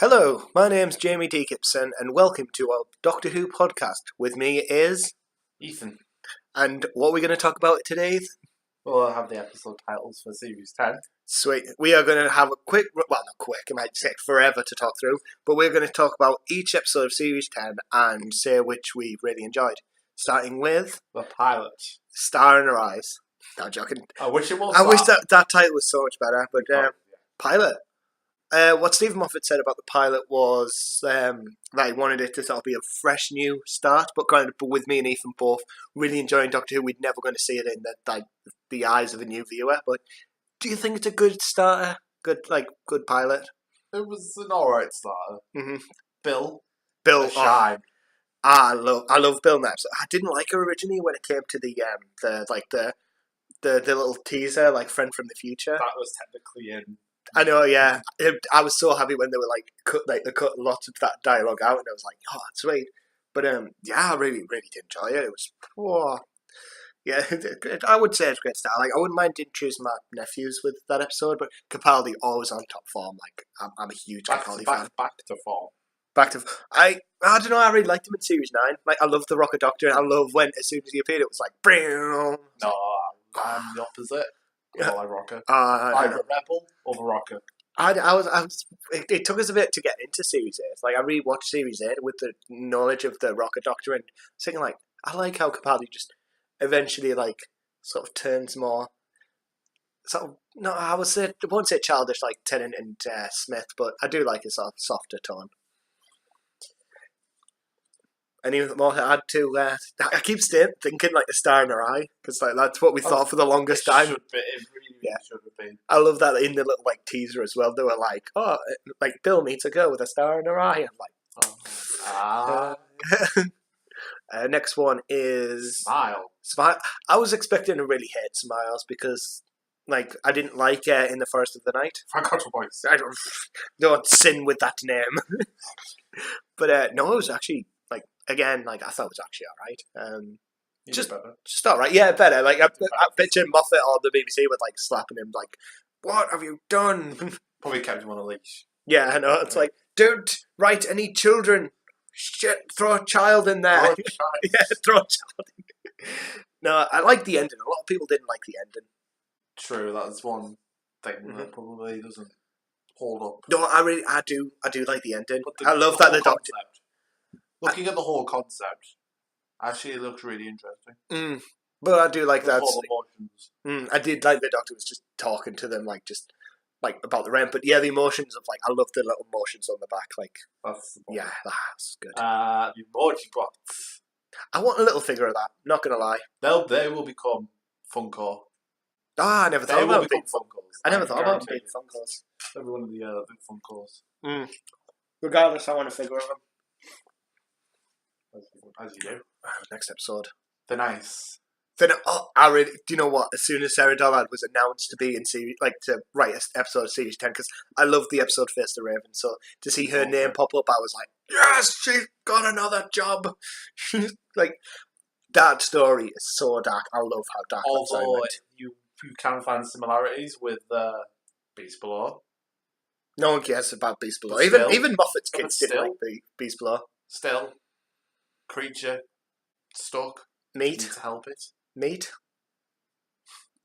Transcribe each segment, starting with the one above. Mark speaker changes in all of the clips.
Speaker 1: Hello, my name's Jamie D. Gibson, and welcome to our Doctor Who podcast. With me is
Speaker 2: Ethan.
Speaker 1: And what we're going to talk about today?
Speaker 2: We'll have the episode titles for Series 10.
Speaker 1: Sweet. We are going to have a quick, well, not quick, it might take forever to talk through, but we're going to talk about each episode of Series 10 and say which we really enjoyed. Starting with
Speaker 2: The pilot.
Speaker 1: Star in Her Eyes. No, joking.
Speaker 2: I wish it was
Speaker 1: I wish that title was so much better, but
Speaker 2: Pilot.
Speaker 1: Pilot. What Stephen Moffat said about the pilot was that he wanted it to sort of be a fresh new start, but with me and Ethan both really enjoying Doctor Who, we're never going to see it in the eyes of a new viewer. But do you think it's a good starter? Good pilot?
Speaker 2: It was an alright starter.
Speaker 1: Mm-hmm.
Speaker 2: Bill.
Speaker 1: Shine. I love Bill Knaps. I didn't like her originally when it came to the little teaser, like Friend from the Future.
Speaker 2: That was technically in.
Speaker 1: I know, yeah. I was so happy when they were they cut lots of that dialogue out, and I was like, oh, that's sweet. But I really, really did enjoy it. It was, I would say it's a great start. Like, I wouldn't mind choosing my nephews with that episode, but Capaldi always on top form. Like, I'm a huge Capaldi fan.
Speaker 2: Back to form.
Speaker 1: I don't know. I really liked him in Series 9. Like, I love the Rocket Doctor, and I love when as soon as he appeared, it was like, Broom.
Speaker 2: No, I'm the opposite. I like Rocker.
Speaker 1: I'm
Speaker 2: a rebel over Rocker.
Speaker 1: It took us a bit to get into Series 8. Like, I rewatched Series 8 with the knowledge of the Rocket Doctor and thinking, like, I like how Capaldi just eventually, like, sort of turns more, sort of, no, I won't say childish like Tennant and Smith, but I do like his sort of softer tone. Anything more to add to? I keep thinking like a star in her eye because like that's what we thought for the longest time.
Speaker 2: It really should have been.
Speaker 1: I love that in the little like teaser as well. They were like, "Oh, like Bill meets a girl with a star in her eye." I'm like, next one is Smile. I was expecting to really hate Smiles because like I didn't like In the Forest of the Night.
Speaker 2: I got your voice.
Speaker 1: I don't sin with that name. But no, it was actually. Again, like I thought it was actually alright. Just alright. Yeah, better. Like I picture Moffat on the BBC with like slapping him, like, "What have you done?"
Speaker 2: Probably kept him on a leash.
Speaker 1: Yeah, I know. It's like, don't write any children. Shit, throw a child in there. Throw a child in. No, I like the ending. A lot of people didn't like the ending.
Speaker 2: True, that's one thing that probably doesn't hold up.
Speaker 1: No, I do like the ending. I love that the Doctor.
Speaker 2: Looking at the whole concept, actually, it looks really interesting.
Speaker 1: But I do like that.
Speaker 2: Whole emotions.
Speaker 1: I did like the Doctor was just talking to them, like just like about the rent. But yeah, the emotions of like I love the little emotions on the back. Like that's good.
Speaker 2: The emoji box.
Speaker 1: I want a little figure of that. Not gonna lie.
Speaker 2: They will become Funko.
Speaker 1: I never thought about being
Speaker 2: Funkos.
Speaker 1: I never thought about being Funkos.
Speaker 2: Every one of the big Funkos.
Speaker 1: Regardless, I want a figure of them.
Speaker 2: As you do.
Speaker 1: Next episode.
Speaker 2: The Nice.
Speaker 1: Do you know what? As soon as Sarah Dollard was announced to be in series, like to write an episode of Series 10, because I love the episode Face the Raven, so to see her name pop up, I was like, yes, she's got another job. Like, that story is so dark. I love how dark.
Speaker 2: Although you can find similarities with Beast Below.
Speaker 1: No one cares about Beast Below. Even Moffat's kids didn't like Beast Below.
Speaker 2: Still. Creature stuck.
Speaker 1: Meat.
Speaker 2: Need to help it.
Speaker 1: Meat.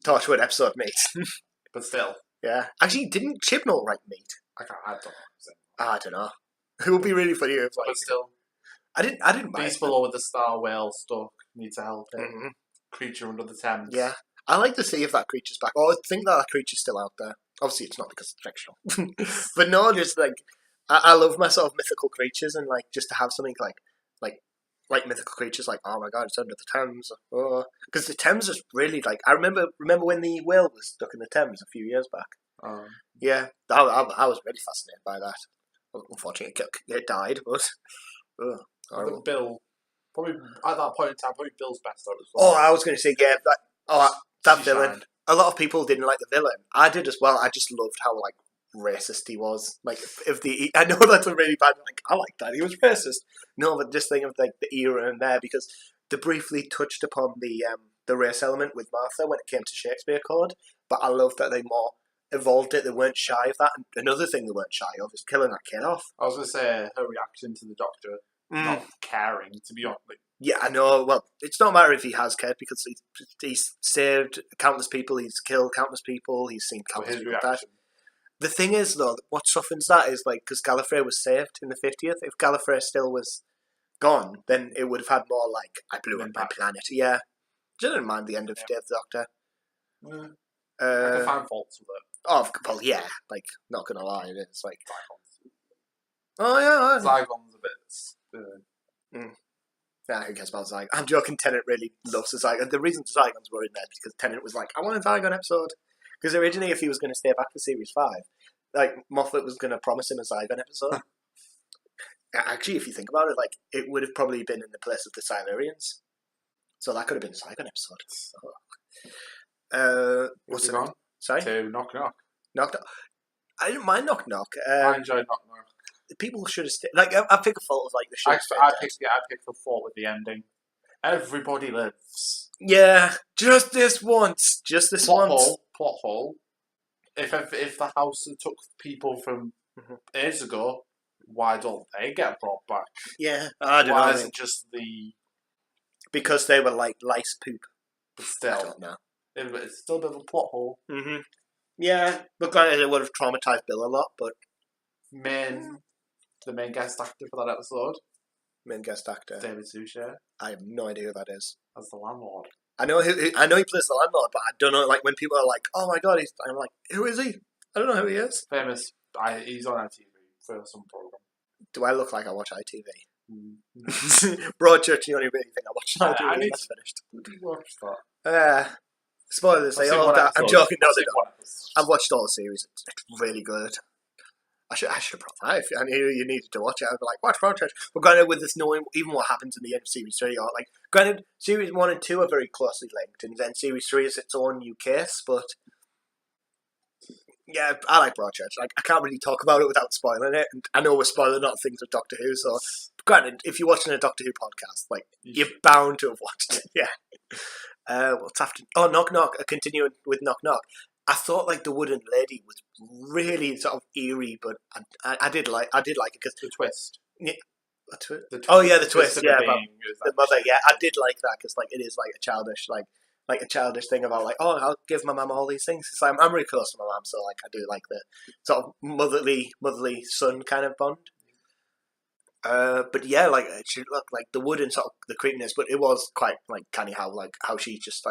Speaker 1: Torchwood episode Meat.
Speaker 2: But still.
Speaker 1: Yeah. Actually, didn't Chibnall write Meat? I don't know. It would be really funny if
Speaker 2: but still.
Speaker 1: I didn't mind
Speaker 2: Beast Below with the star whale stuck. Need to help it. Mm-hmm. Creature under the Thames.
Speaker 1: Yeah. I like to see if that creature's back. Oh, I think that creature's still out there. Obviously, it's not because it's fictional. But no, just like I love my sort of mythical creatures and like just to have something like mythical creatures like, oh my god, it's under the Thames. Because the Thames is really like, I remember when the whale was stuck in the Thames a few years back. Yeah, I was really fascinated by that. Unfortunately, it died, but
Speaker 2: Bill, probably at that point in time, probably Bill's best out as well.
Speaker 1: Oh, I was going to say, yeah, that villain. Shined. A lot of people didn't like the villain. I did as well. I just loved how like racist he was. Like, I know that's a really bad. Like, I like that he was racist. No, but just think of like the era in there because they briefly touched upon the race element with Martha when it came to Shakespeare Code. But I love that they more evolved it. They weren't shy of that. And another thing they weren't shy of is killing that kid off.
Speaker 2: I was going to say her reaction to the Doctor not caring, to be honest.
Speaker 1: Yeah, I know. Well, it's not matter if he has cared because he's saved countless people. He's killed countless people. He's seen countless people die. The thing is, though, what softens that is because Gallifrey was saved in the 50th. If Gallifrey still was gone, then it would have had more I blew up my planet. Yeah, I didn't mind the end of Day of the Doctor.
Speaker 2: I can find faults with it.
Speaker 1: Oh, well, yeah. Not gonna lie, it's oh yeah,
Speaker 2: Zygon's a bit.
Speaker 1: Yeah, who cares about Zygon? I'm joking. Tennant really loves the Zygon. The reason the Zygons were in there is because Tennant was like, I want a Zygon episode. Because originally, if he was going to stay back for Series 5, Moffat was going to promise him a Zygon episode. Actually, if you think about it, it would have probably been in the place of the Silurians. So that could have been a Zygon episode. What's it on? Sorry?
Speaker 2: To Knock Knock.
Speaker 1: Knock Knock. I didn't mind Knock Knock.
Speaker 2: I enjoyed Knock Knock.
Speaker 1: People should have stayed. I pick a fault of the show.
Speaker 2: I picked the fault with the ending. Everybody lives.
Speaker 1: Yeah, just this once. Just this once.
Speaker 2: Plot hole. If the house took people from ages ago, why don't they get brought back?
Speaker 1: Yeah, I don't know.
Speaker 2: Why is it just the...
Speaker 1: Because they were lice poop.
Speaker 2: But still.
Speaker 1: I don't know.
Speaker 2: It's still a bit of a plot hole.
Speaker 1: Mm-hmm. Yeah, but granted it would have traumatised Bill a lot, but...
Speaker 2: The main guest actor for that episode.
Speaker 1: Main guest actor?
Speaker 2: David Suchet.
Speaker 1: I have no idea who that is.
Speaker 2: As the landlord.
Speaker 1: I know he plays the landlord, but I don't know, when people are like, oh my god, I'm like, who is he? I don't know who he is.
Speaker 2: Famous. He's on ITV for some program.
Speaker 1: Do I look like I watch ITV? Broadchurch, the only really thing I watch on ITV. That's finished.
Speaker 2: Watch that.
Speaker 1: Spoilers, they all die. I'm joking, no, they don't. I've watched all the series. It's really good. I should probably, if I knew you needed to watch it, I'd be like, watch Broadchurch. But granted, with this knowing even what happens in the end of Series 3, granted, Series 1 and 2 are very closely linked, and then Series 3 is its own new case, but yeah, I like Broadchurch. I can't really talk about it without spoiling it, and I know we're spoiling a lot of things with Doctor Who, so granted, if you're watching a Doctor Who podcast, you're bound to have watched it, yeah. What's after... Oh, Knock Knock, continuing with Knock Knock. I thought the wooden lady was really sort of eerie, but I did like it because
Speaker 2: the twist.
Speaker 1: Yeah, the twist. Yeah, about the mother. Yeah, I did like that because it is a childish a childish thing about I'll give my mum all these things. It's I'm really close to my mum, so I do like the sort of motherly son kind of bond. But yeah, she looked like the wood and sort of the creepiness, but it was quite canny how she just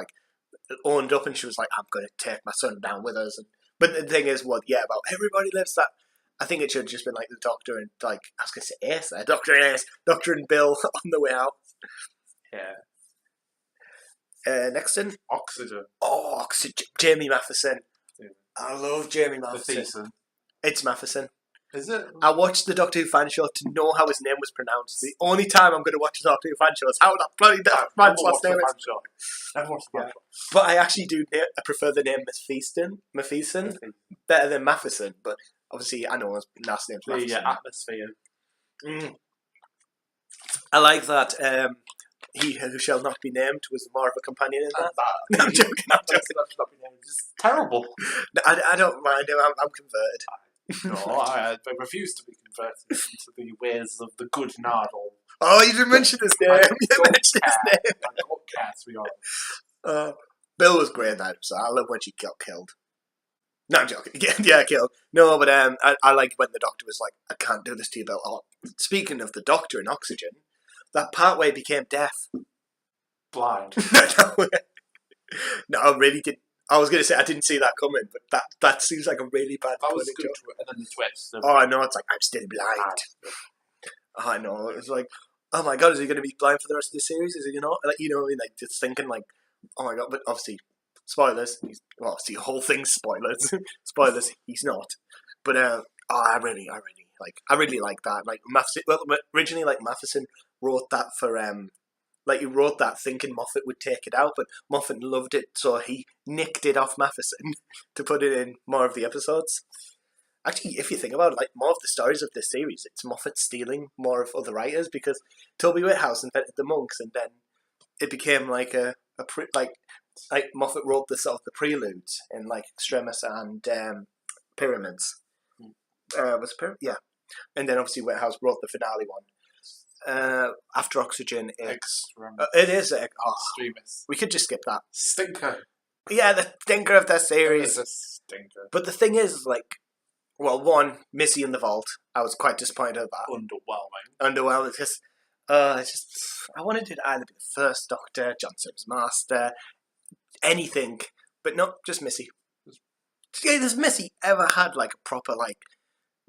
Speaker 1: owned up and she was like, I'm going to take my son down with us. But the thing is, about everybody lives that. I think it should have just been the Doctor and I was going to say Ace there, Doctor and Bill on the way out.
Speaker 2: Yeah.
Speaker 1: Next in
Speaker 2: Oxygen.
Speaker 1: Oh, Oxygen. Jamie Matheson. Yeah. I love Jamie Matheson.
Speaker 2: Matheson.
Speaker 1: It's Matheson.
Speaker 2: Is it?
Speaker 1: I watched the Doctor Who fan show to know how his name was pronounced. The only time I'm going to watch the Doctor Who fan show is how that bloody man's last name is.
Speaker 2: Never watched the fan show.
Speaker 1: But I actually do prefer the name Matheson better than Matheson. But obviously, I know his last name's Matheson.
Speaker 2: Yeah, atmosphere.
Speaker 1: I like that. He who shall not be named was more of a companion in that. No, I'm joking.
Speaker 2: It's terrible.
Speaker 1: I don't mind him. I'm converted.
Speaker 2: No, I refuse to be converted into the ways of the good Nardole.
Speaker 1: Oh, you didn't mention his name.
Speaker 2: What cats we are.
Speaker 1: Bill was great in that episode. I love when she got killed. No, I'm joking. Yeah, killed. No, but I like when the Doctor was like, I can't do this to you, Bill. Oh, speaking of the Doctor in Oxygen, that part where he became deaf.
Speaker 2: Blind.
Speaker 1: No, I really did. I was going to say I didn't see that coming, but that seems like a really bad.
Speaker 2: That was good. And then the twist.
Speaker 1: Oh, I know. It's like I'm still blind. I know. It's like, oh my god, is he going to be blind for the rest of the series? Is he not? Just thinking oh my god. But obviously, spoilers. Obviously, the whole thing's spoilers. Spoilers. He's not. But I really like that. Matheson. Well, originally, Matheson wrote that for he wrote that thinking Moffat would take it out, but Moffat loved it, so he nicked it off Matheson to put it in more of the episodes. Actually, if you think about it, more of the stories of this series, it's Moffat stealing more of other writers, because Toby Whithouse invented the monks, and then it became Moffat wrote the preludes in Extremis and Pyramids. Yeah. And then obviously Whitehouse wrote the finale one. After Oxygen, it is.
Speaker 2: Extremist.
Speaker 1: We could just skip that.
Speaker 2: Stinker.
Speaker 1: Yeah, the stinker of that series.
Speaker 2: It is a stinker.
Speaker 1: But the thing is, like, well, one, Missy in the Vault. I was quite disappointed at that. Underwhelming. Because I wanted it to either be the first Doctor, Johnson's Master, anything, but not just Missy. Has Missy ever had like a proper like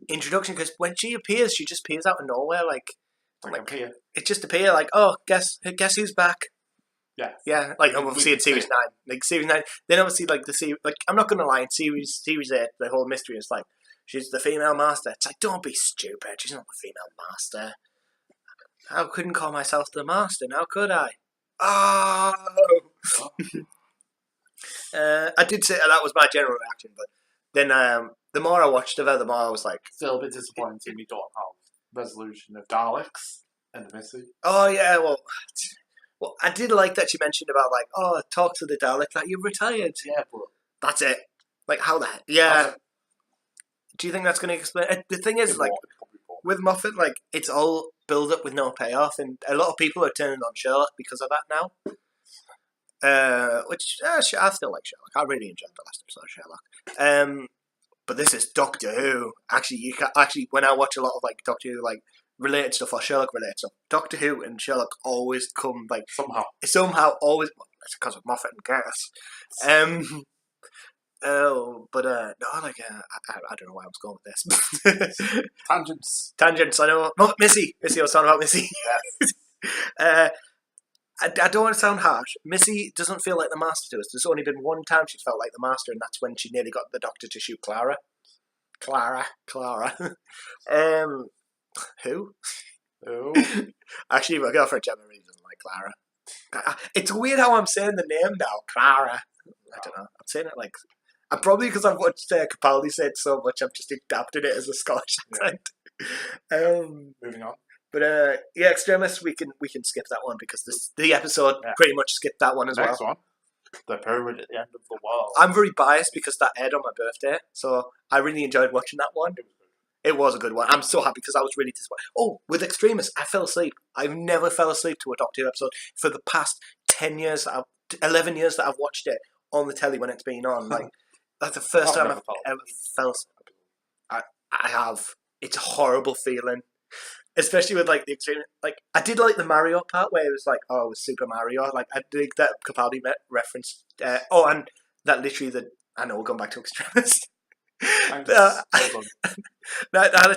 Speaker 1: introduction? Because when she appears, she just appears out of nowhere. Like it just appears like, oh, guess who's back? Yeah. Like obviously in series 9, like series 9. Then obviously like the series, like I'm not gonna lie, in series 8, the whole mystery is like she's the female master. It's like, don't be stupid. She's not the female master. I couldn't call myself the master. Now could I? Oh. I did say that was my general reaction, but then the more I watched of her, the more I was like,
Speaker 2: still a bit disappointing. We don't have resolution of Daleks and Missy.
Speaker 1: Oh yeah, well, I did like that she mentioned about like, oh, talk to the Dalek, like you're retired.
Speaker 2: Yeah, but
Speaker 1: that's it. Like how the heck? Yeah. Do you think that's going to explain? The thing is, like with Moffat, like it's all build up with no payoff, and a lot of people are turning on Sherlock because of that now. Which I still like Sherlock. I really enjoyed the last episode of Sherlock. But this is Doctor Who. Actually, when I watch a lot of like Doctor Who like related stuff or Sherlock related stuff, Doctor Who and Sherlock always come like somehow always. Well, that's because of Moffat and Gareth. No, like I don't know why I was going with this. Tangents. I know. No, Missy. I was talking about Missy.
Speaker 2: Yes.
Speaker 1: I don't want to sound harsh. Missy doesn't feel like the master to us. There's only been one time she's felt like the master, and that's when she nearly got the Doctor to shoot Clara. Who? Actually, my girlfriend Gemma really doesn't like Clara. It's weird how I'm saying the name now, Clara. I don't know. I'm saying it like... probably because I've watched Capaldi say it so much, I've just adapted it as a Scottish accent.
Speaker 2: Moving on.
Speaker 1: But yeah, Extremis, we can skip that one because the episode pretty much skipped that one as well.
Speaker 2: Next one, the pyramid at the end of the world.
Speaker 1: I'm very biased because that aired on my birthday, so I really enjoyed watching that one. It was a good one. I'm so happy because I was really disappointed. Oh, with Extremis, I fell asleep. I've never fell asleep to a Doctor Who episode for the past 11 years that I've watched it on the telly when it's been on. Like that's the first time I've ever fell asleep. I have. It's a horrible feeling. Especially with like the extreme, like I did like the Mario part where it was like, oh, it was Super Mario. Like I dig that Capaldi reference. And that literally I know we're going back to Extremist. I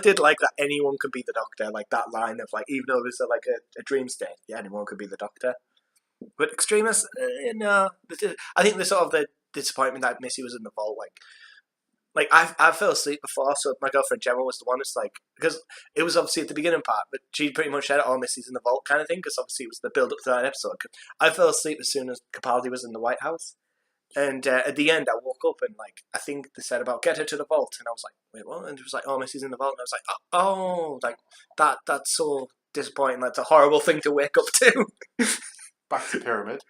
Speaker 1: did like that anyone could be the Doctor. Like that line of like, even though it was like a dream state, yeah, anyone could be the Doctor. But Extremist, no. I think the sort of the disappointment that Missy was in the vault, like I fell asleep before, so my girlfriend Gemma was the one that's like, because it was obviously at the beginning part, but she pretty much said, oh, Missy's in the vault kind of thing, because obviously it was the build up to that episode. I fell asleep as soon as Capaldi was in the White House, and at the end I woke up and like I think they said about get her to the vault, and I was like, wait, what? And it was like, oh, Missy's in the vault, and I was like, oh, like that's so disappointing. That's a horrible thing to wake up to.
Speaker 2: Back to Pyramid.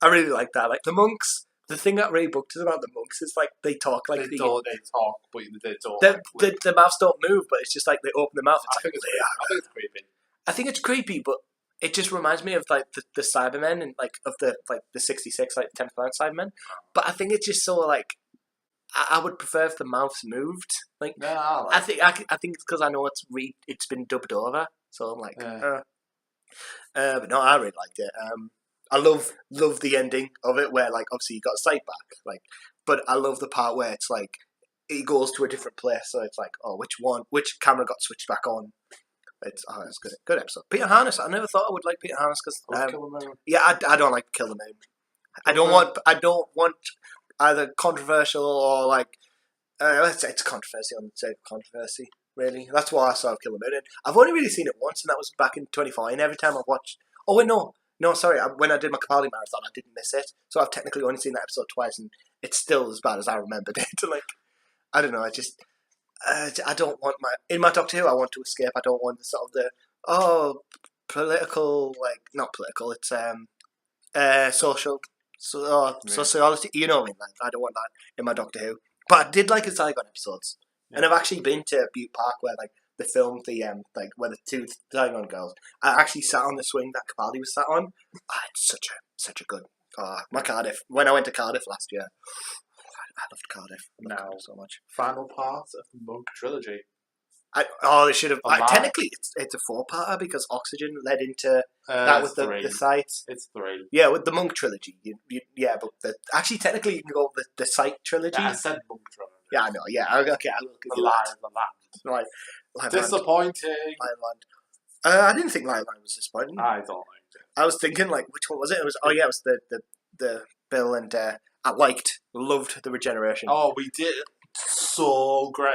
Speaker 1: I really like that. Like the monks. The thing that really bugged us about the monks is like they talk like
Speaker 2: they talk, but they don't.
Speaker 1: The mouths don't move, but it's just like they open their mouth.
Speaker 2: I think it's creepy.
Speaker 1: I think it's creepy, but it just reminds me of like the Cybermen and like of the 66, like 10th Planet Cybermen. But I think it's just so like I would prefer if the mouths moved. Like I think it's because I know it's been dubbed over, so I'm like, but no, I really liked it. I love the ending of it where like obviously you got a sight back, like, but I love the part where it's like it goes to a different place, so it's like, oh, which camera got switched back on. It's good episode. Peter Harness, I never thought I would like Peter Harness because I don't like Kill the Moon. I don't want either controversial or like let's say it's controversy on the sake of controversy. Really, that's why I saw Kill the Moon. I've only really seen it once, and that was back in 2014. Every time I've watched, No, sorry. When I did my Capaldi marathon, I didn't miss it, so I've technically only seen that episode twice, and it's still as bad as I remembered it. Like, I don't know. I don't want in my Doctor Who. I want to escape. I don't want the sort of political, like not political. It's social, sociology. You know what I mean? Like, I don't want that in my Doctor Who. But I did like his Saigon episodes,
Speaker 2: Yeah.
Speaker 1: and I've actually been to Butte Park where like they filmed the where the two Saigon girls. I actually sat on the swing that Capaldi was sat on. It's such a good. My Cardiff. When I went to Cardiff last year, I loved Cardiff. I loved Cardiff so much.
Speaker 2: Final part of the Monk trilogy.
Speaker 1: They should have. Technically, it's a 4-parter because Oxygen led into that with the site.
Speaker 2: It's 3.
Speaker 1: Yeah, with the Monk trilogy. But actually, technically, you can go with the site trilogy.
Speaker 2: Yeah, I said Monk trilogy.
Speaker 1: Yeah, I know. Yeah, okay. I will give you
Speaker 2: The Land.
Speaker 1: Right.
Speaker 2: Disappointing.
Speaker 1: I didn't think Lion Land was disappointing.
Speaker 2: I don't like it.
Speaker 1: I was thinking like, which one was it? It was it was the Bill and loved the regeneration.
Speaker 2: Oh, we did so great.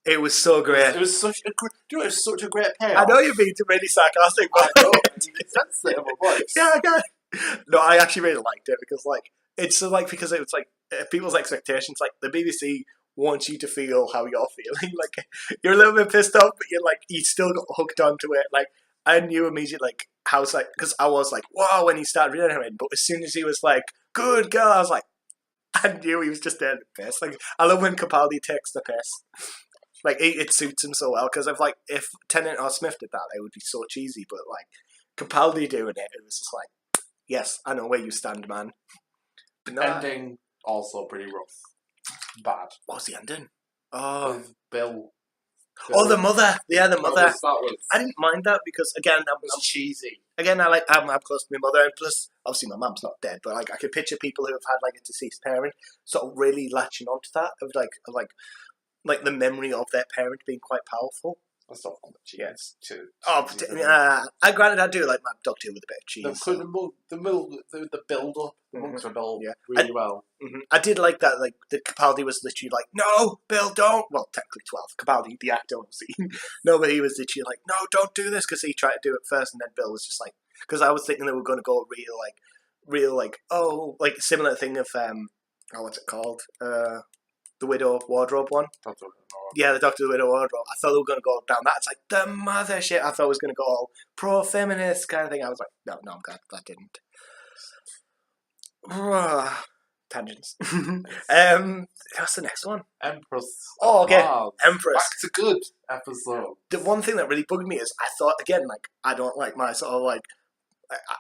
Speaker 1: It was so great.
Speaker 2: It was such a great. It was such a great payoff.
Speaker 1: I know you're being really sarcastic, but
Speaker 2: I know. That's the other voice.
Speaker 1: Yeah, no, I actually really liked it because because it was like people's expectations. Like the BBC wants you to feel how you're feeling. Like you're a little bit pissed off, but you still got hooked onto it. Like I knew immediately how it's like because I was like, wow, when he started regenerating, but as soon as he was like, good girl, I was like, I knew he was just there to piss. Like I love when Capaldi takes the piss. Like it suits him so well because if Tennant or Smith did that, it would be so cheesy. But like Capaldi doing it was just like, yes, I know where you stand, man.
Speaker 2: But ending also pretty rough, bad.
Speaker 1: What was the ending? Oh,
Speaker 2: with Bill.
Speaker 1: Oh, the mother. Yeah, the mother.
Speaker 2: That was?
Speaker 1: I didn't mind that because again, I'm
Speaker 2: cheesy.
Speaker 1: Again, I'm close to my mother, and plus, obviously, my mum's not dead. But I could picture people who have had a deceased parent sort of really latching onto that of the memory of their parent being quite powerful.
Speaker 2: That's not on the cheese.
Speaker 1: Granted, I do like my Doctor Who with a bit of cheese.
Speaker 2: The build up, the monks were all really well.
Speaker 1: Mm-hmm. I did like that. Like the Capaldi was literally like, "No, Bill, don't." Well, technically 12. Capaldi, the actor, obviously. No, but he was literally like, "No, don't do this," because he tried to do it first, and then Bill was just like, because I was thinking they were going to go similar thing of what's it called? The Widow Wardrobe one. Yeah, the Doctor Widow Wardrobe. I thought they were going to go down that. It's like the mother shit. I thought it was going to go all pro-feminist kind of thing. I was like, no, I'm glad that didn't. Tangents. What's the next one?
Speaker 2: Empress.
Speaker 1: Oh, okay.
Speaker 2: Mars.
Speaker 1: Empress.
Speaker 2: Back to good episode.
Speaker 1: The one thing that really bugged me is I thought, again, I don't like my sort of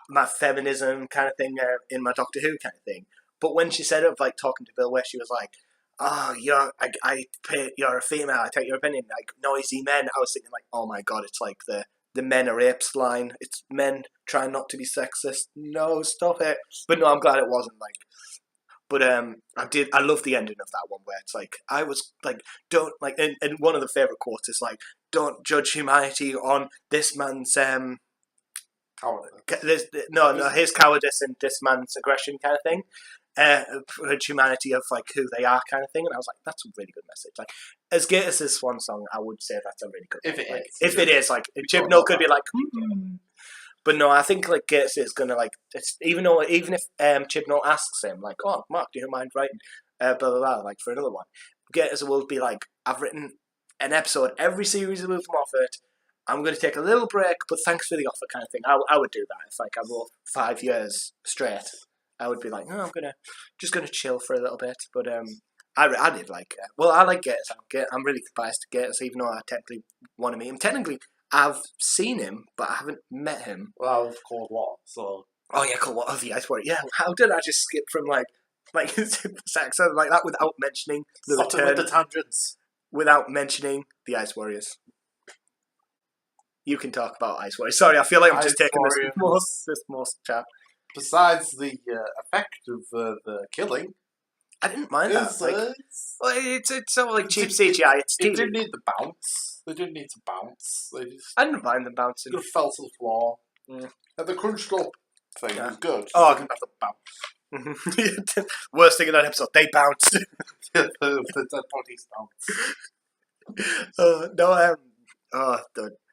Speaker 1: my feminism kind of thing in my Doctor Who kind of thing. But when she said it, talking to Bill, where she was like, "Oh, you're a female. I take your opinion." Like noisy men. I was thinking, oh my god, it's like the men are apes line. It's men trying not to be sexist. No, stop it. But no, I'm glad it wasn't But I love the ending of that one where it's I was don't and one of the favorite quotes is don't judge humanity on this man's his cowardice and this man's aggression kind of thing. Humanity of human they are kind of thing, and I was like, that's a really good message. As great as this one song, I would say that's a really good. If it is, Chibnall could be but no, I think Gates is gonna it's even if Chibnall asks him oh Mark, do you mind writing blah blah blah for another one, Gates will be I've written an episode every series of Move from Moffat. I'm going to take a little break, but thanks for the offer kind of thing. I would do that if I wrote 5 years straight. I would be I'm just gonna chill for a little bit, but I did I like Gates. I'm really biased to Gates, even though I technically want to meet him. Technically, I've seen him, but I haven't met him.
Speaker 2: Well, of Cold War, so.
Speaker 1: Oh yeah, Cold War. Oh, the Ice Warrior. Yeah, how did I just skip from sex like that without mentioning the return?
Speaker 2: With the tangents.
Speaker 1: Without mentioning the Ice Warriors. You can talk about Ice Warriors. Sorry, I feel like I'm just taking this most chat.
Speaker 2: Besides the effect of the killing,
Speaker 1: I didn't mind that. It's sort of cheap CGI.
Speaker 2: It didn't need the bounce. They didn't need to bounce.
Speaker 1: I didn't mind them bouncing.
Speaker 2: It fell to the floor. And the crunched up thing was good.
Speaker 1: Oh, I can have the bounce. Worst thing in that episode, they bounced.
Speaker 2: the dead bodies
Speaker 1: bounced.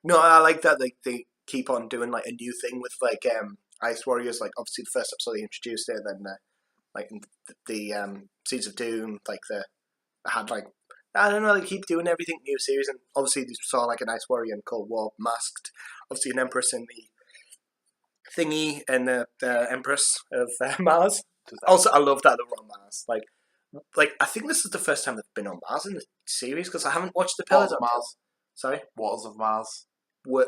Speaker 1: No, I like that they keep on doing a new thing with Ice Warriors. Obviously the first episode they introduced it, then in the Seeds of Doom, I had I don't know, they keep doing everything new series, and obviously you saw an Ice Warrior in Cold War masked, obviously an Empress in the thingy, and the Empress of Mars. Also, I love that they were on Mars. like, I think this is the first time they've been on Mars in the series because I haven't watched the
Speaker 2: Waters
Speaker 1: Peloton.
Speaker 2: of Mars.
Speaker 1: Sorry,
Speaker 2: Waters of Mars.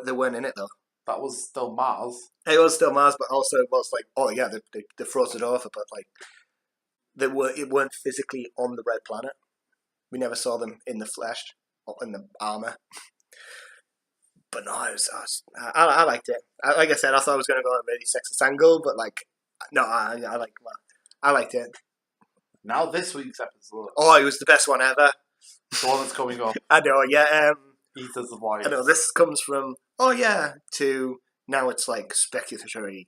Speaker 1: they weren't in it though.
Speaker 2: That was still Mars.
Speaker 1: It was still Mars, but also it was like, oh yeah, they froze it over, but like, it weren't physically on the red planet. We never saw them in the flesh or in the armor. But no, I liked it. Like I said, I thought I was going to go on a really sexist angle, but like, no, I liked it.
Speaker 2: Now this week's episode.
Speaker 1: Oh, it was the best one ever.
Speaker 2: The one that's coming up.
Speaker 1: I know, yeah.
Speaker 2: Eaters of Light.
Speaker 1: I know, this comes from, to now it's like speculatory.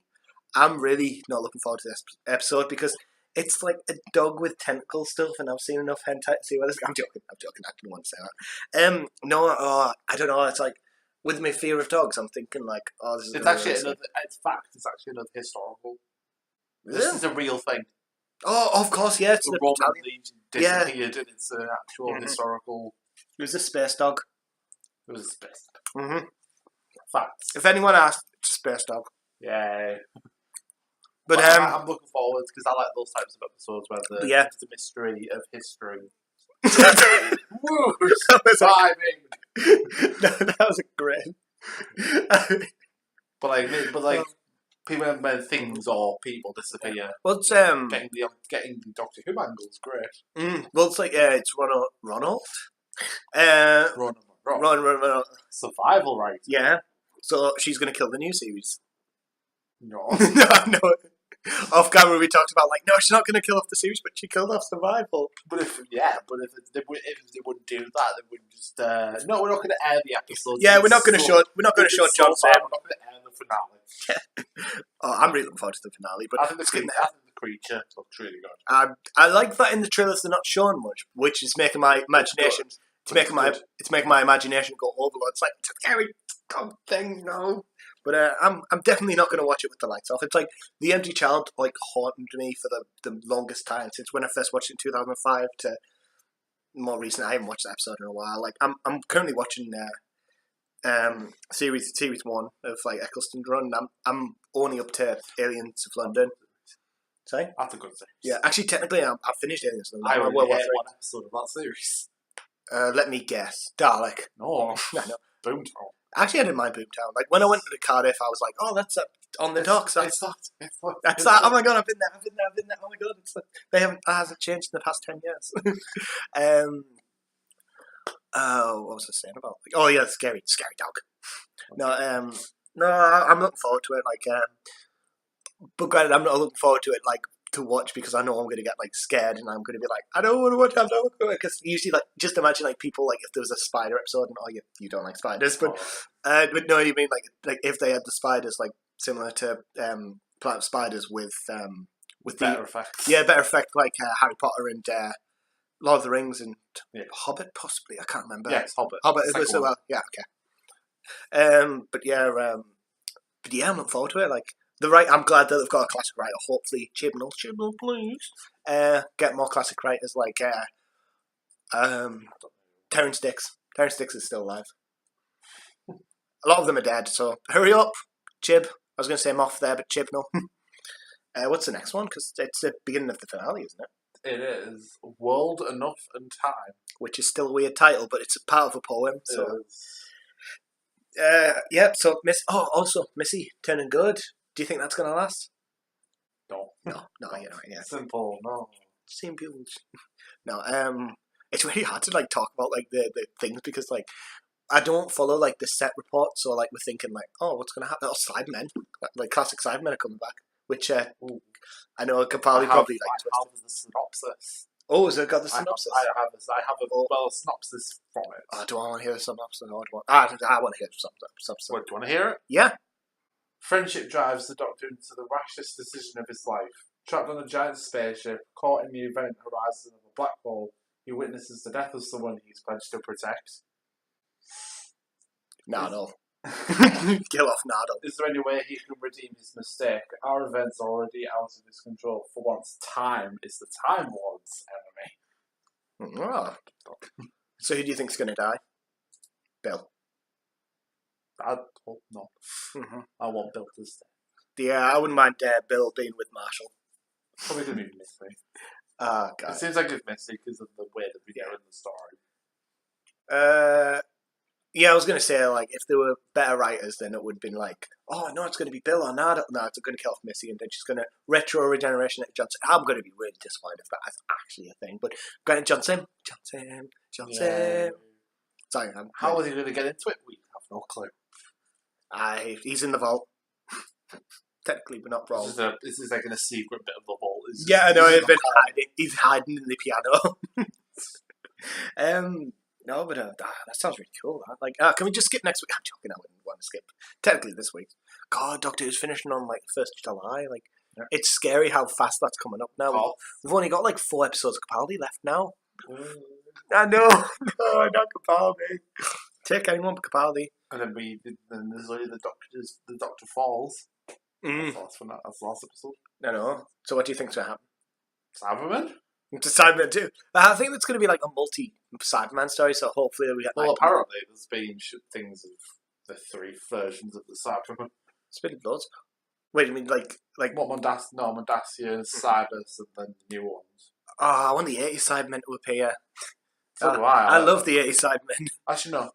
Speaker 1: I'm really not looking forward to this episode because it's like a dog with tentacle stuff, and I've seen enough hentai to see where this. I'm joking. I didn't want to say that. No, I don't know. It's like with my fear of dogs, I'm thinking like, oh, this is.
Speaker 2: It's actually another. It's fact. It's actually another historical. This is a real thing.
Speaker 1: Oh, of course, yeah. It's
Speaker 2: the Roman Legion disappeared, and it's an actual historical.
Speaker 1: It was a space dog.
Speaker 2: It was a space
Speaker 1: dog. Mm-hmm.
Speaker 2: Facts.
Speaker 1: If anyone asked, it's a space dog.
Speaker 2: Yeah.
Speaker 1: But
Speaker 2: I'm looking forward because I like those types of episodes where there's the mystery of history. Woo! Timing.
Speaker 1: That was a great.
Speaker 2: but people when things or people disappear.
Speaker 1: Well, it's
Speaker 2: getting the Doctor Who angle is great.
Speaker 1: Well, it's like it's Ronald. Ronald.
Speaker 2: Survival right.
Speaker 1: Yeah. So she's gonna kill the new series.
Speaker 2: No.
Speaker 1: No. Off camera, we talked about like, no, she's not going to kill off the series, but she killed off Survival.
Speaker 2: But if they wouldn't do that, they wouldn't just. No, we're not going to air the episode.
Speaker 1: Yeah, we're not going to show. We're not going to show John Sam.
Speaker 2: We're not going to air the finale.
Speaker 1: Oh, I'm really looking forward to the finale. But
Speaker 2: I think the creature looks really good.
Speaker 1: I like that in the trailers they're not showing much, which is making my imagination. It's making my imagination go overload. It's like it's a scary dog thing, no. But I'm definitely not going to watch it with the lights off. It's like The Empty Child like haunted me for the longest time since when I first watched it in 2005 to more recent. I haven't watched that episode in a while. Like I'm currently watching series 1 of like Eccleston's Run. I'm only up to Aliens of London. Sorry,
Speaker 2: that's a good thing.
Speaker 1: Yeah, actually, technically, I've finished Aliens of London.
Speaker 2: I only watched one episode of that series.
Speaker 1: Let me guess, Dalek.
Speaker 2: No,
Speaker 1: no.
Speaker 2: Boomtown.
Speaker 1: Actually, I didn't mind Boomtown. Like when I went to Cardiff, I was like, "Oh, that's on the docks."
Speaker 2: It's that.
Speaker 1: Oh my god, I've been there. Oh my god, that hasn't changed in the past 10 years. What was I saying about? Like, oh yeah, scary dog. No, I'm looking forward to it. Like, but granted, I'm not looking forward to it like to watch because I know I'm going to get like scared and I'm going to be like, I don't want to watch it. Because usually, like, just imagine like people like if there was a spider episode and you don't like spiders, but no, you mean like if they had the spiders like similar to Planet Spiders with
Speaker 2: better effects.
Speaker 1: Yeah, better effect like Harry Potter and Lord of the Rings and Hobbit possibly. I can't remember.
Speaker 2: Yeah, it's Hobbit.
Speaker 1: Hobbit is so well. Yeah, okay. But yeah, I'm looking forward to it. Like. I'm glad that they've got a classic writer. Hopefully, Chibnall, please. Get more classic writers like Terrence Dicks. Terrence Dicks is still alive. A lot of them are dead, so hurry up, Chib. I was going to say Moff there, but Chibnall. What's the next one? Because it's the beginning of the finale, isn't it?
Speaker 2: It is World Enough and Time,
Speaker 1: which is still a weird title, but it's a part of a poem. So, So also Missy turning good. Do you think that's going to last?
Speaker 2: No.
Speaker 1: Yeah.
Speaker 2: Simple, no.
Speaker 1: Simple. No, it's really hard to like talk about like the things because like I don't follow like the set reports, so like we're thinking like, oh, what's going to happen? Oh, Sidemen, like classic Sidemen are coming back, which I know Capaldi probably like.
Speaker 2: I have the synopsis.
Speaker 1: Oh, has it got the synopsis?
Speaker 2: I have a synopsis from it.
Speaker 1: Oh, do I want to hear the synopsis? I want to hear the synopsis.
Speaker 2: What, do you want to hear it?
Speaker 1: Yeah.
Speaker 2: Friendship drives the Doctor into the rashest decision of his life. Trapped on a giant spaceship, caught in the event horizon of a black hole, he witnesses the death of someone he's pledged to protect.
Speaker 1: Nardole. Kill off Nardole.
Speaker 2: Is there any way he can redeem his mistake? Our events are already out of his control. For once, time is the Time Lord's enemy.
Speaker 1: Oh. So who do you think's going to die? Bill.
Speaker 2: I hope not.
Speaker 1: Mm-hmm.
Speaker 2: I want Bill to stay.
Speaker 1: Yeah, I wouldn't mind Bill being with Marshall.
Speaker 2: Probably going to be miss me.
Speaker 1: Oh,
Speaker 2: It
Speaker 1: God.
Speaker 2: seems like it's messy because of the way that we go in the story.
Speaker 1: Yeah, I was going to say, like, if there were better writers, then it would have been like, oh, no, it's going to be Bill or no, it's going to kill off Missy, and then she's going to retro regeneration at Johnson. I'm going to be really disappointed if that is actually a thing. But Granted, Johnson.
Speaker 2: Yeah.
Speaker 1: Sorry,
Speaker 2: How is he going to get into it? We have no clue.
Speaker 1: he's in the vault. Technically, we're not wrong.
Speaker 2: This is like in a secret bit of the vault.
Speaker 1: Yeah, I know. He's hiding in the piano. No, but that sounds really cool. Like, can we just skip next week? I'm joking. I wouldn't want to skip. Technically, this week. God, Doctor Who's finishing on like 1st of July. Like, It's scary how fast that's coming up now. We've only got like 4 episodes of Capaldi left now. I know. No, not Capaldi. Take anyone but Capaldi.
Speaker 2: And then there's only the Doctor falls. That's the last episode.
Speaker 1: No. So what do you think's going to happen?
Speaker 2: Cyberman?
Speaker 1: To Cyberman too. I think it's going to be like a multi-Cyberman story, so hopefully we get
Speaker 2: apparently there's been things of the 3 versions of the Cyberman.
Speaker 1: It's been loads. Wait, you mean like
Speaker 2: what, Mondasian, Cybers, and then the new ones.
Speaker 1: Oh, I want the 80s Cybermen to appear.
Speaker 2: So do I.
Speaker 1: I love the 80s Cybermen.
Speaker 2: Actually, no.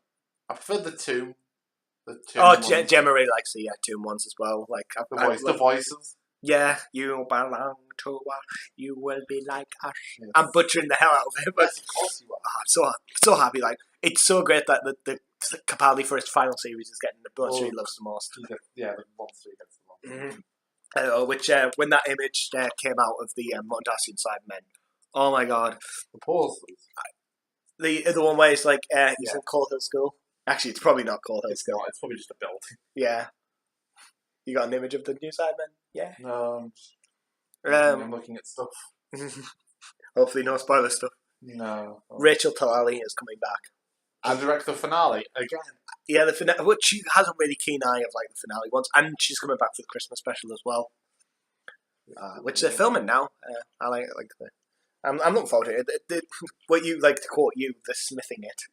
Speaker 2: I prefer the Tomb.
Speaker 1: Gemma really likes the Tomb ones as well. Like
Speaker 2: the voices.
Speaker 1: Yeah, you belong to us. You will be like us. Yes. I'm butchering the hell out of it, but
Speaker 2: yes, of course you are.
Speaker 1: I'm so happy. Like, it's so great that the Capaldi for his final series is getting the ones he loves the most.
Speaker 2: Yeah, the ones he gets the most.
Speaker 1: Mm-hmm. Which when that image came out of the Mondasian Cybermen, oh my god,
Speaker 2: the poses.
Speaker 1: The one where it's like he's in Cold Hill School. Actually, it's probably not Cold Hill School.
Speaker 2: It's probably just a building.
Speaker 1: Yeah. You got an image of the new Cybermen? Yeah.
Speaker 2: No, I'm looking at stuff.
Speaker 1: Hopefully no spoiler stuff.
Speaker 2: No.
Speaker 1: Rachel Talalay is coming back.
Speaker 2: And direct the finale again.
Speaker 1: Yeah, the finale. Which she has a really keen eye of like the finale ones, and she's coming back for the Christmas special as well, which they're filming now. I like the. I'm looking forward to it. What you like to quote you, the smithing it,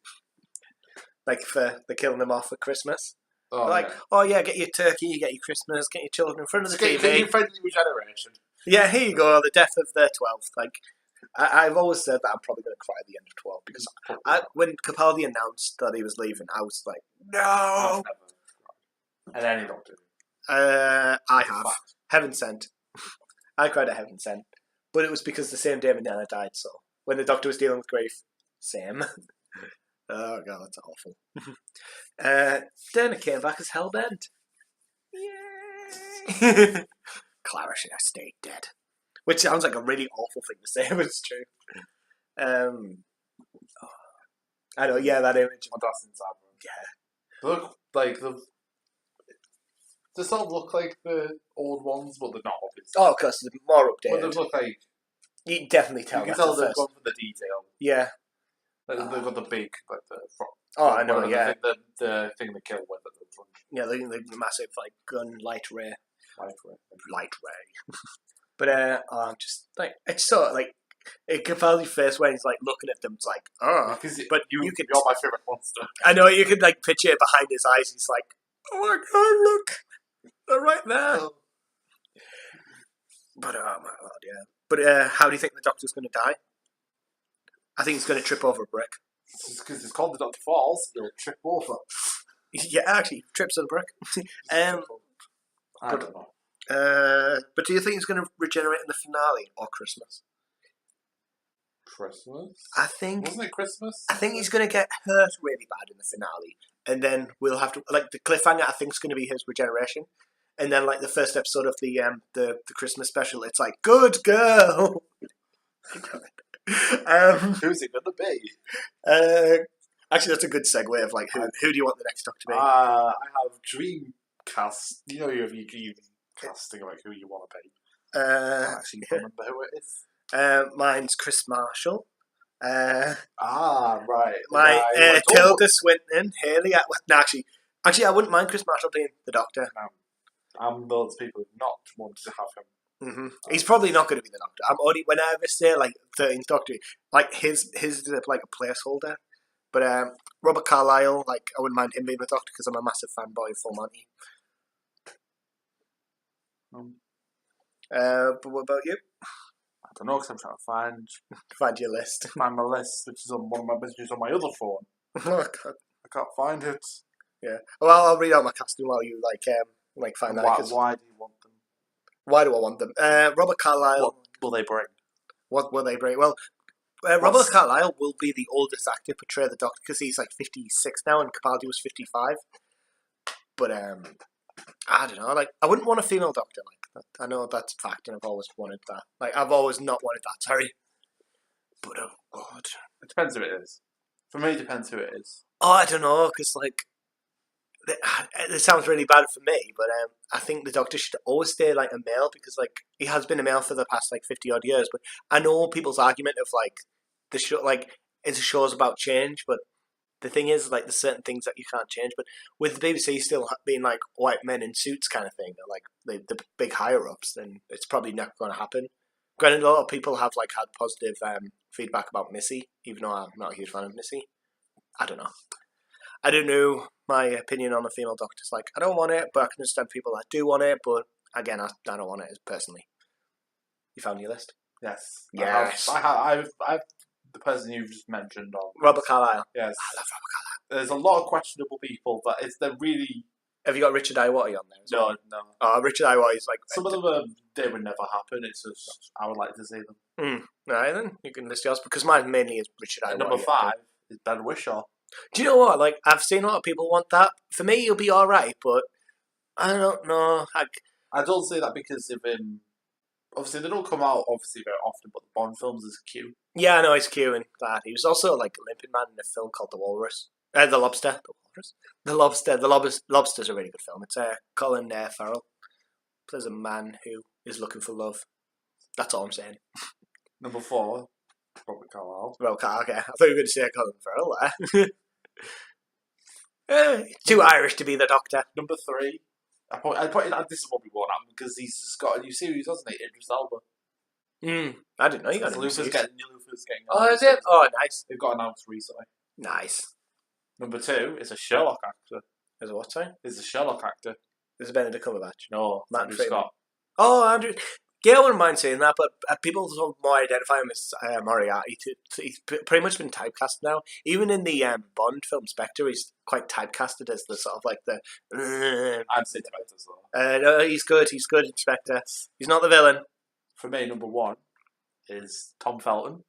Speaker 1: like for the killing them off for Christmas. Oh yeah, get your turkey, you get your Christmas, get your children in front of the TV.
Speaker 2: Get your friendly regeneration.
Speaker 1: Yeah, here you go. The death of the 12th. Like, I've always said that I'm probably going to cry at the end of 12 because when Capaldi announced that he was leaving, I was like, no.
Speaker 2: And any doctor.
Speaker 1: I have. Heaven Sent. I cried at Heaven Sent, but it was because the same day Nana died. So when the Doctor was dealing with grief, same. Oh god, that's awful. Then it came back as Hellbent. Yay! Clara should have stayed dead. Which sounds like a really awful thing to say, but it's true. I know, yeah, that image.
Speaker 2: Yeah. Look like they sort of look like the old ones, but they're not obviously.
Speaker 1: Oh, because they're more updated.
Speaker 2: But they look like.
Speaker 1: You can definitely tell.
Speaker 2: You can tell they've gone for the detail.
Speaker 1: Yeah.
Speaker 2: They've got the big, like the front.
Speaker 1: Oh, I know, yeah.
Speaker 2: The thing they kill with at the front.
Speaker 1: Yeah, the massive, like, gun, light ray. Light ray. But, I'm just, like, it's so, like, Capaldi's face when he's, like, looking at them, it's like, oh.
Speaker 2: But you're my favourite monster.
Speaker 1: I know, you could, like, picture it behind his eyes. He's like, oh my god, look. They're right there. Oh. But, oh my god, yeah. But, how do you think the Doctor's going to die? I think he's going to trip over a brick.
Speaker 2: Because it's called the Doctor Falls, he'll trip over.
Speaker 1: Yeah, actually, trips on a brick.
Speaker 2: I don't know.
Speaker 1: But do you think he's going to regenerate in the finale or Christmas?
Speaker 2: Christmas? Wasn't it Christmas?
Speaker 1: I think he's going to get hurt really bad in the finale. And then we'll have to... Like, the cliffhanger, I think, is going to be his regeneration. And then, like, the first episode of the Christmas special, it's like, good girl!
Speaker 2: Who's it going to be?
Speaker 1: Actually, that's a good segue of, like, who do you want the next Doctor to be?
Speaker 2: I have Dreamcast. You know, you have your dream casting, like, who you want to be. I actually don't remember who it is.
Speaker 1: Mine's Chris Marshall.
Speaker 2: Right.
Speaker 1: My Tilda Swinton, Haley. Actually, I wouldn't mind Chris Marshall being the Doctor.
Speaker 2: I'm those people who not want to have him.
Speaker 1: Mm-hmm. He's probably not going to be the Doctor. I'm only when I ever say like 13th Doctor, like his is like a placeholder. But Robert Carlyle, like I wouldn't mind him being the Doctor because I'm a massive fanboy of Full Monty. But what about you?
Speaker 2: I don't know because I'm trying to
Speaker 1: Find your list.
Speaker 2: find my list, which is on one of my messages on my other phone.
Speaker 1: Oh God.
Speaker 2: I can't find it.
Speaker 1: Yeah. Well, I'll read out my casting while you find
Speaker 2: And
Speaker 1: that.
Speaker 2: why do you want them?
Speaker 1: Why do I want them? Robert Carlyle.
Speaker 2: What will they bring?
Speaker 1: What will they bring? Well, Robert Carlyle will be the oldest actor to portray the Doctor because he's like 56 now, and Capaldi was 55. But I don't know. Like, I wouldn't want a female Doctor. Like, I know that's a fact, and I've always wanted that. Like, I've always not wanted that. Sorry. But oh God.
Speaker 2: It depends who it is. For me, it depends who it is.
Speaker 1: Oh, I don't know, because like, it sounds really bad for me, but I think the Doctor should always stay like a male because like he has been a male for the past like 50 odd years. But I know people's argument of like the show, like it's a show's about change, but the thing is like there's certain things that you can't change. But with the BBC still being like white men in suits kind of thing, or like the big higher ups, then it's probably not going to happen. Granted, a lot of people have like had positive feedback about Missy, even though I'm not a huge fan of Missy. I don't know. I don't know my opinion on a female Doctor. It's like, I don't want it, but I can understand people that do want it. But again, I don't want it personally. You found your list?
Speaker 2: Yes.
Speaker 1: Yes.
Speaker 2: I've the person you've just mentioned on.
Speaker 1: Robert Carlyle.
Speaker 2: Yes.
Speaker 1: I love Robert
Speaker 2: There's a lot of questionable people, but they're really.
Speaker 1: Have you got Richard Iwatty on there?
Speaker 2: No.
Speaker 1: Oh, Richard Iwatty's like.
Speaker 2: Some of them, they would never happen. It's just, I would like to see them.
Speaker 1: Right then, you can list yours because mine mainly is Richard Iwatty.
Speaker 2: Number 5 is Ben Whishaw.
Speaker 1: Do you know what? Like, I've seen a lot of people want that. For me, it'll be alright, but I don't know.
Speaker 2: I don't say that because of him. Obviously, they don't come out very often, but the Bond films is Q.
Speaker 1: Yeah, I know he's Q in that. He was also like a limping man in a film called The Walrus. The Lobster. The Walrus? The Lobster. The Lobster's a really good film. It's Colin Farrell plays a man who is looking for love. That's all I'm saying.
Speaker 2: Number 4, Robert Carlyle.
Speaker 1: Okay. I thought you were going to say Colin Farrell there. Too Irish to be the Doctor.
Speaker 2: Number 3. I put in, this is what we want him because he's just got a new series, hasn't he? Idris Elba.
Speaker 1: I didn't know you got a new
Speaker 2: Luther's
Speaker 1: series.
Speaker 2: getting.
Speaker 1: Oh, is it? Oh, nice.
Speaker 2: They've got announced recently.
Speaker 1: Nice.
Speaker 2: Number 2 is a Sherlock actor.
Speaker 1: Is it what, sorry?
Speaker 2: Is a Sherlock actor.
Speaker 1: Is it Benedict Cumberbatch?
Speaker 2: No,
Speaker 1: Matt
Speaker 2: Scott.
Speaker 1: Oh, Andrew. Yeah, I wouldn't mind saying that, but people sort of more identify him as Moriarty. He's pretty much been typecast now. Even in the Bond film Spectre, he's quite typecasted as the sort of like the.
Speaker 2: I'd say Spectre as well.
Speaker 1: No, he's good. He's good in Spectre. He's not the villain.
Speaker 2: For me, number 1 is Tom Felton.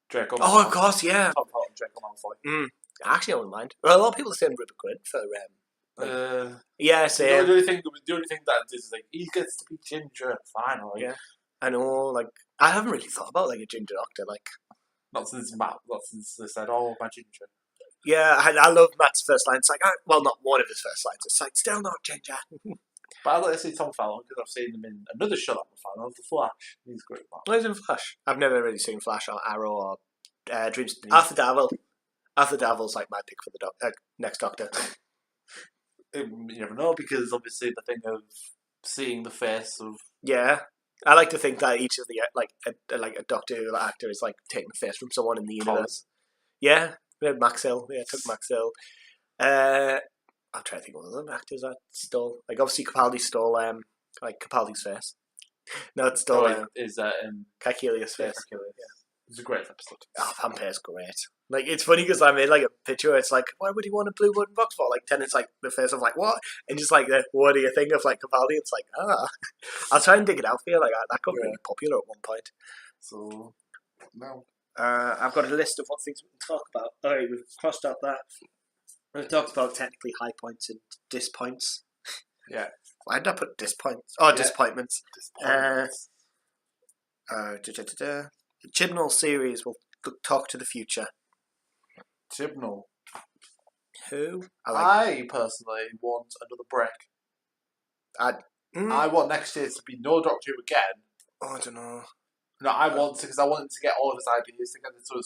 Speaker 2: Draco Malfoy.
Speaker 1: Oh, of course, yeah.
Speaker 2: Tom Felton, Draco Malfoy.
Speaker 1: Actually, I wouldn't mind. Well, a lot of people are saying Rupert Grint for yeah, same.
Speaker 2: The only thing that is like he gets to be ginger finally.
Speaker 1: Yeah, I know. Like, I haven't really thought about like a ginger Doctor. Like,
Speaker 2: not since they said, "Oh, my ginger."
Speaker 1: Yeah, I love Matt's first line. It's like, well, not one of his first lines. It's like, still not ginger.
Speaker 2: But I'd like to see Tom Felton because I've seen him in another show that I'm a fan of, The Flash. He's great.
Speaker 1: Oh, he's in Flash. I've never really seen Flash or Arrow or Dreams. Arthur Darvill. Arthur Darvill's like my pick for the next Doctor.
Speaker 2: You never know because obviously the thing of seeing the face of
Speaker 1: I like to think that each of the a Doctor Who actor is like taking the face from someone in the universe. Yeah, we had Max Hill. Yeah, took Max Hill. I'm trying to think of other actors that stole. Like obviously Capaldi stole like Capaldi's face. No, it stole Caecilius' face. Yeah.
Speaker 2: It's a great episode.
Speaker 1: Oh, Vampire's great. Like, it's funny because I made, like, a picture. It's like, why would he want a blue wooden box for? Like, Tennant's, like, the face of, like, what? And just, like, the what do you think of, like, Capaldi? It's like, I'll try and dig it out for you. Like, that got really popular at one point.
Speaker 2: So, no.
Speaker 1: I've got a list of what things we can talk about. All right, we've crossed out that. We've talked about technically high points and dispoints.
Speaker 2: Yeah.
Speaker 1: Why did I put dispoints? Oh, disappointments. Chibnall series will talk to the future.
Speaker 2: Chibnall.
Speaker 1: Who?
Speaker 2: I personally want another break. I want next year to be no Doctor Who again.
Speaker 1: Oh, I don't know.
Speaker 2: No, I want to because I want him to get all of his ideas together so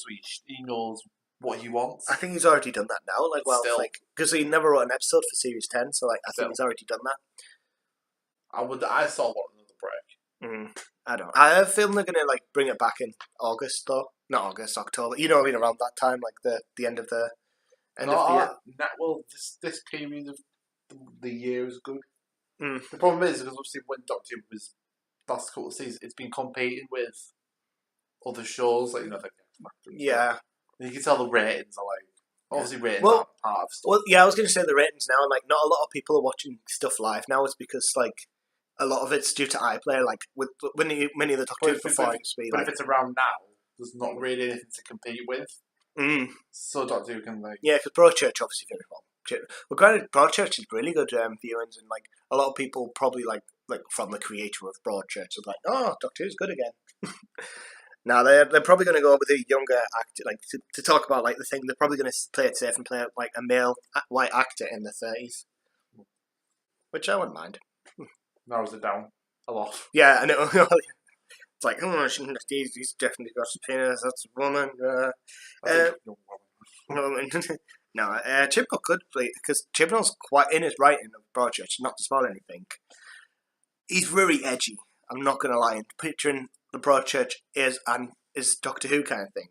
Speaker 2: he knows what he wants.
Speaker 1: I think he's already done that now. Like, well, still, like because he never wrote an episode for series 10, so like I think he's already done that.
Speaker 2: I still want another break.
Speaker 1: I don't. I have a feeling they're gonna like bring it back in August though. Not August, October. You know what I mean? Around that time, like the end of the end of the year.
Speaker 2: Well, this period of the year is good.
Speaker 1: The
Speaker 2: problem is because obviously when Doctor Who was last couple of seasons, it's been competing with other shows, like, you know, like X Factor and stuff.
Speaker 1: Yeah.
Speaker 2: And you can tell the ratings are like, obviously ratings
Speaker 1: Well-
Speaker 2: aren't part of stuff.
Speaker 1: Well, yeah, I was going to say the ratings now, and like not a lot of people are watching stuff live now. It's because like a lot of it's due to iPlayer. Like with many of the Doctor Who
Speaker 2: But
Speaker 1: performance be
Speaker 2: But
Speaker 1: like,
Speaker 2: if it's around now, there's not really anything to compete with. So Doctor Who can like...
Speaker 1: yeah, because Broadchurch obviously very well. Well, granted, Broadchurch is really good viewings, and like a lot of people probably like from the creator of Broadchurch are like, oh, Doctor Who's good again. Now they're probably going to go with a younger actor, like to talk about like the thing. They're probably going to play it safe and play like a male white actor in the 30s, which I wouldn't mind.
Speaker 2: Narrows it down a lot.
Speaker 1: Yeah, and it's like, oh, he's definitely got a penis. That's a woman. No, Chibnall could play because Chibnall's quite in his writing of Broadchurch. Not to spoil anything, he's very edgy. I'm not going to lie. And picturing the Broadchurch is Doctor Who kind of thing.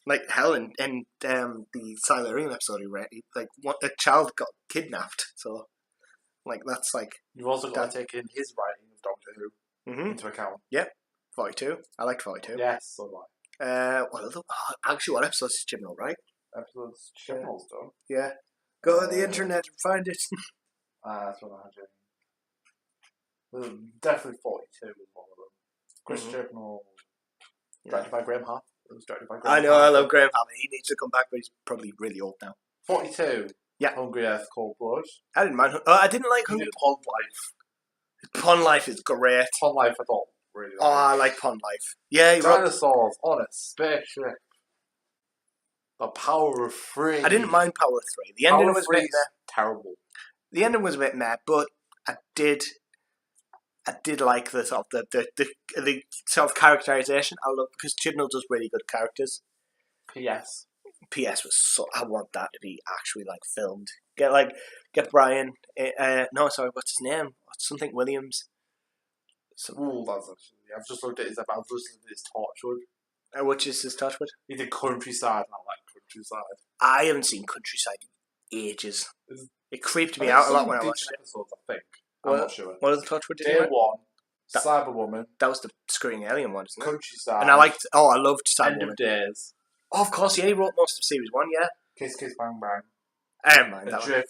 Speaker 1: Like hell, in the Silurian episode he read, a child got kidnapped. So, like that's like
Speaker 2: You've also got to take in his writing of Doctor Who into account.
Speaker 1: 42. I liked 42.
Speaker 2: Yes, so do I.
Speaker 1: What episode is Chibnall, right?
Speaker 2: Episodes Chibnall's done.
Speaker 1: Yeah. Go on the internet and find it.
Speaker 2: That's what I do. Definitely 42 was one of them. Chris Chibnall, directed by Graham Hart. It was directed by Graham
Speaker 1: I know,
Speaker 2: Hart.
Speaker 1: I love Graham Hart. He needs to come back, but he's probably really old now.
Speaker 2: 42.
Speaker 1: Yeah.
Speaker 2: Hungry Earth, Cold Blood.
Speaker 1: I didn't mind. I didn't like
Speaker 2: He
Speaker 1: Hungry.
Speaker 2: did Pond Life.
Speaker 1: Pond Life is great.
Speaker 2: Pond Life I thought really
Speaker 1: Oh, I like Pond Life. Yeah, he wrote.
Speaker 2: Dinosaurs on a spaceship. The power of three.
Speaker 1: I didn't mind Power of Three. The ending was a bit meh.
Speaker 2: terrible.
Speaker 1: The ending was a bit meh, but I did like the sort of the sort of characterization. I love because Chibnall does really good characters.
Speaker 2: P.S.
Speaker 1: PS was so. I want that to be actually like filmed. Get Brian. No, sorry, what's his name? Something Williams.
Speaker 2: Ooh, that's actually. I've just looked at his Torchwood.
Speaker 1: Which is his Torchwood?
Speaker 2: He did Countryside, and I like Countryside.
Speaker 1: I haven't seen Countryside in ages. It creeped me
Speaker 2: I
Speaker 1: out a lot when I watched it.
Speaker 2: episodes, I think. I'm not sure.
Speaker 1: What are the Torchwood?
Speaker 2: Day One, Cyberwoman.
Speaker 1: That was the screen alien one, isn't it?
Speaker 2: Countryside.
Speaker 1: And I loved Cyberwoman.
Speaker 2: End of Days.
Speaker 1: Oh, of course, yeah, he wrote most of Series 1, yeah.
Speaker 2: Kiss Kiss Bang Bang.
Speaker 1: I don't mind that one.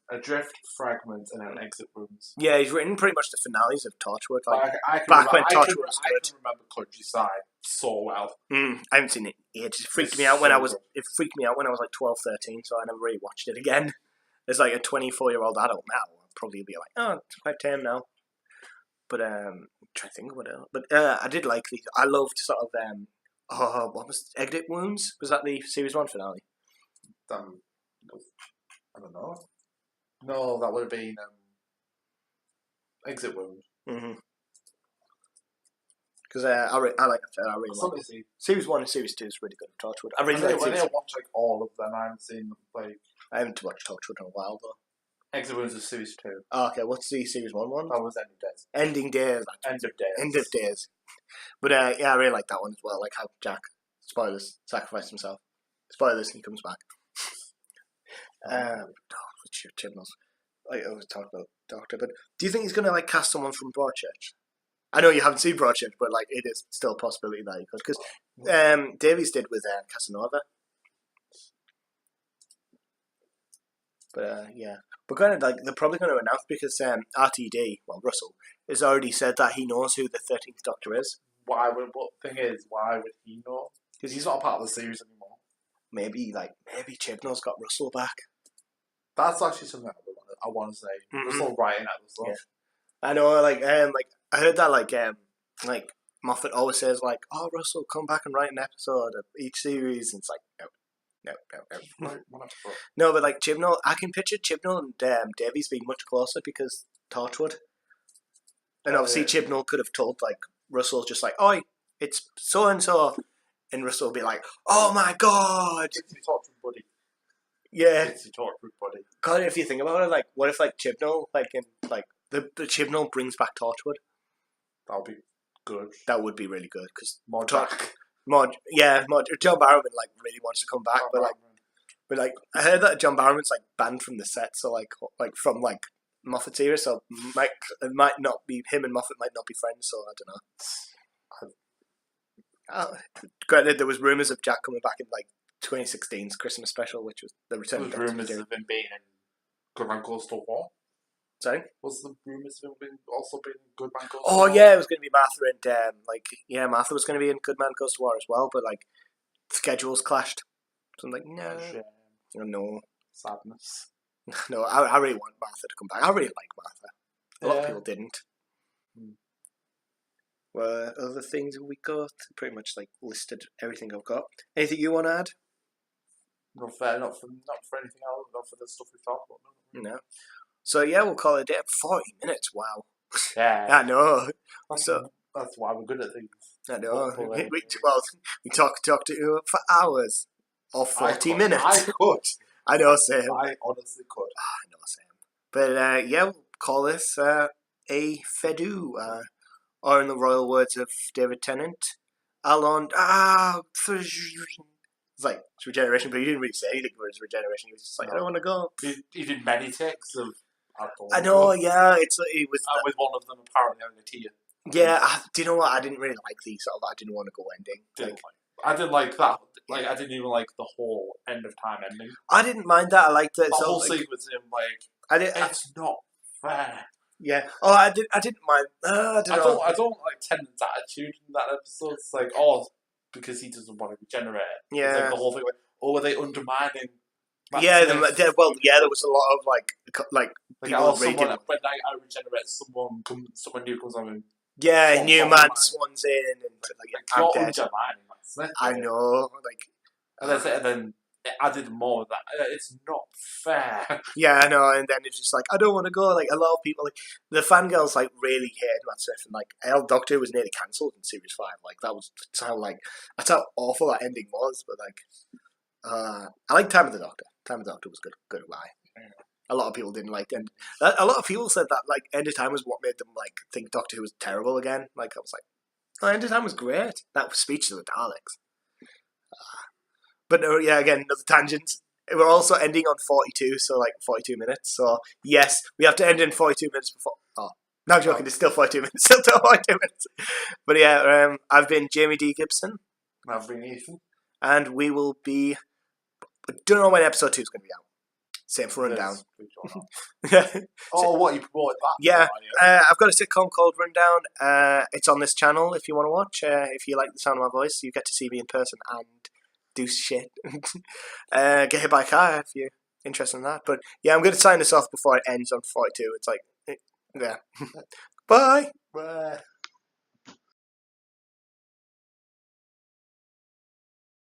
Speaker 2: Adrift, Fragment, and then Exit Rooms.
Speaker 1: Yeah, he's written pretty much the finales of Torchwood.
Speaker 2: I can
Speaker 1: back when
Speaker 2: remember,
Speaker 1: Torchwood was
Speaker 2: I
Speaker 1: good.
Speaker 2: can remember Countryside so well.
Speaker 1: I haven't seen it in ages. It freaked me out when I was like 12, 13, so I never really watched it again. As like a 24-year-old adult now, I'd probably be like, oh, it's quite tame now. But I'm trying to think of what else. But I did like these. I loved sort of what was Exit Wounds? Was that the Series 1 finale?
Speaker 2: I don't know. No, that would have been Exit Wound.
Speaker 1: Because I like that. I really like it. Series 1 and Series 2 is really good. Torchwood. I really like
Speaker 2: when
Speaker 1: Series
Speaker 2: I watch like all of them, I haven't seen like.
Speaker 1: I haven't watched Torchwood in a while though.
Speaker 2: Exit Wounds is Series 2.
Speaker 1: Oh, okay, what's the Series 1 one?
Speaker 2: That was End of Days.
Speaker 1: Ending Days.
Speaker 2: End of Days.
Speaker 1: End of Days. But yeah, I really like that one as well. Like how Jack, spoilers, sacrificed himself. Spoilers, and he comes back. Chibnall's. I always talk about Doctor, but do you think he's going to like cast someone from Broadchurch? I know you haven't seen Broadchurch, but like it is still a possibility that he could. Because Davies did with Casanova. But yeah, but kind of like they're probably going to announce because RTD, Russell, has already said that he knows who the 13th Doctor is.
Speaker 2: Why would he know? Because he's not a part of the series anymore.
Speaker 1: Maybe Chibnall's got Russell back.
Speaker 2: That's actually something I want to say. Russell writing at the stuff.
Speaker 1: Yeah. I know, I heard that like Moffat always says like, "Oh, Russell, come back and write an episode of each series." And it's like, no. No, but like Chibnall, I can picture Chibnall and Davies being much closer because Torchwood. And obviously Chibnall could have told like Russell just like, "Oi, it's so and so," and Russell would be like, "Oh my god!"
Speaker 2: It's Torchwood buddy.
Speaker 1: Yeah,
Speaker 2: it's Torchwood buddy.
Speaker 1: God, if you think about it, like, what if like Chibnall, the Chibnall brings back Torchwood?
Speaker 2: That would be good.
Speaker 1: That would be really good because
Speaker 2: John
Speaker 1: Barrowman like really wants to come back, but I heard that John Barrowman's like banned from the set, so like from like Moffat's era, so it might not be him and Moffat might not be friends, so I don't know. Granted, there was rumours of Jack coming back in like 2016's Christmas special, which was the return
Speaker 2: There
Speaker 1: of
Speaker 2: was
Speaker 1: Doctor
Speaker 2: rumours
Speaker 1: Who.
Speaker 2: of him being in Good Man Goes to War.
Speaker 1: Sorry?
Speaker 2: Was the rumours of him also being in Good Man Goes to
Speaker 1: Oh
Speaker 2: War?
Speaker 1: yeah, it was going to be Martha and Martha was going to be in Good Man Goes to War as well, but like schedules clashed. So I'm like, no,
Speaker 2: Shame.
Speaker 1: no,
Speaker 2: Sadness.
Speaker 1: no. I really want Martha to come back. I really like Martha. A lot of people didn't. Well, other things we got, pretty much like listed everything I've got. Anything you want to add?
Speaker 2: Not for anything else, not for the stuff we talked about.
Speaker 1: No. So yeah, we'll call it a day. 40 minutes. Wow.
Speaker 2: Yeah.
Speaker 1: I know.
Speaker 2: That's why we're good at things.
Speaker 1: I know.
Speaker 2: Hopefully.
Speaker 1: We talk to you for hours or 40 minutes.
Speaker 2: I could.
Speaker 1: I know, Sam.
Speaker 2: I honestly could.
Speaker 1: I know, Sam. But yeah, we'll call this a Fedu, or in the royal words of David Tennant, Alon. It's like it's regeneration, but he didn't really say anything for his regeneration. He was just like, I don't want to go.
Speaker 2: He did many takes of.
Speaker 1: I know, yeah. It was
Speaker 2: with one of them apparently having a tear.
Speaker 1: Yeah, do you know what? I didn't really like the sort of I didn't want to go ending.
Speaker 2: I didn't like that. Like, I didn't even like the whole end of time ending.
Speaker 1: I didn't mind that. I liked it.
Speaker 2: The whole sequence of him, it's not fair.
Speaker 1: Yeah. Oh, I didn't mind. I don't
Speaker 2: like Tennant's attitude in that episode. It's like, because he doesn't want to regenerate.
Speaker 1: Yeah.
Speaker 2: It's like the whole thing. Were they undermining?
Speaker 1: Yeah. There was a lot of like people
Speaker 2: reading. When I regenerate, someone new comes on and.
Speaker 1: Yeah, new man swans in and I'm dead. I know,
Speaker 2: and then it added more of that. It's not fair.
Speaker 1: Yeah, I know, and then it's just like I don't want to go. Like a lot of people, like the fangirls, like really hated Matt Smith, and like El Doctor was nearly cancelled in series 5. Like that's how awful that ending was. But like, I like Time of the Doctor. Time of the Doctor was good lie. Yeah. A lot of people didn't like it. And a lot of people said that like End of Time was what made them like think Doctor Who was terrible again. Like I was like, oh, End of Time was great. That speech to the Daleks. But yeah, again, another tangent. We're also ending on 42, so like 42 minutes. So yes, we have to end in 42 minutes before. Oh, no joking. It's still 42 minutes. Still 42 minutes. But yeah, I've been Jamie D. Gibson.
Speaker 2: I've been Ethan.
Speaker 1: And we will be. I don't know when episode 2 is going to be out. Same for Rundown.
Speaker 2: What you promoted that?
Speaker 1: Yeah, I've got a sitcom called Rundown. It's on this channel if you want to watch. If you like the sound of my voice, you get to see me in person and do shit. Get hit by a car if you're interested in that. But yeah, I'm going to sign this off before it ends on 42. It's like, yeah. Bye.
Speaker 2: Bye.